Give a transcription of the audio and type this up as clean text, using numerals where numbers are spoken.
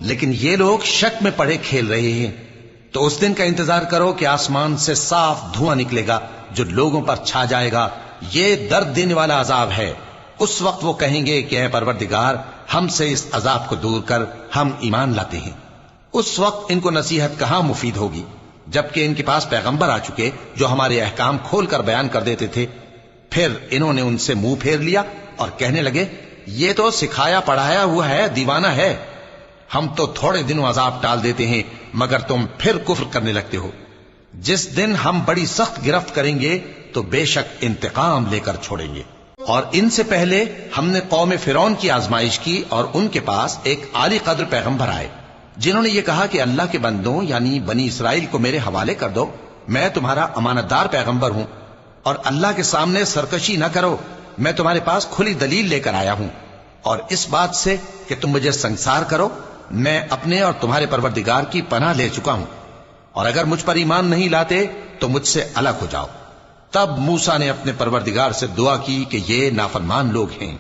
لیکن یہ لوگ شک میں پڑے کھیل رہے ہیں۔ تو اس دن کا انتظار کرو کہ آسمان سے صاف دھواں نکلے گا جو لوگوں پر چھا جائے گا، یہ درد دینے والا عذاب ہے۔ اس وقت وہ کہیں گے کہ اے پروردگار، ہم سے اس عذاب کو دور کر، ہم ایمان لاتے ہیں۔ اس وقت ان کو نصیحت کہاں مفید ہوگی، جبکہ ان کے پاس پیغمبر آ چکے جو ہمارے احکام کھول کر بیان کر دیتے تھے۔ پھر انہوں نے ان سے منہ پھیر لیا اور کہنے لگے، یہ تو سکھایا پڑھایا ہوا ہے، دیوانہ ہے، ہم تو تھوڑے دنوں عذاب ٹال دیتے ہیں مگر تم پھر کفر کرنے لگتے ہو۔ جس دن ہم بڑی سخت گرفت کریں گے تو بے شک انتقام لے کر چھوڑیں گے۔ اور ان سے پہلے ہم نے قوم فرعون کی آزمائش کی اور ان کے پاس ایک عالی قدر پیغمبر آئے جنہوں نے یہ کہا کہ اللہ کے بندوں یعنی بنی اسرائیل کو میرے حوالے کر دو، میں تمہارا امانت دار پیغمبر ہوں، اور اللہ کے سامنے سرکشی نہ کرو، میں تمہارے پاس کھلی دلیل لے کر آیا ہوں، اور اس بات سے کہ تم مجھے سنگسار کرو، میں اپنے اور تمہارے پروردگار کی پناہ لے چکا ہوں، اور اگر مجھ پر ایمان نہیں لاتے تو مجھ سے الگ ہو جاؤ۔ تب موسیٰ نے اپنے پروردگار سے دعا کی کہ یہ نافرمان لوگ ہیں۔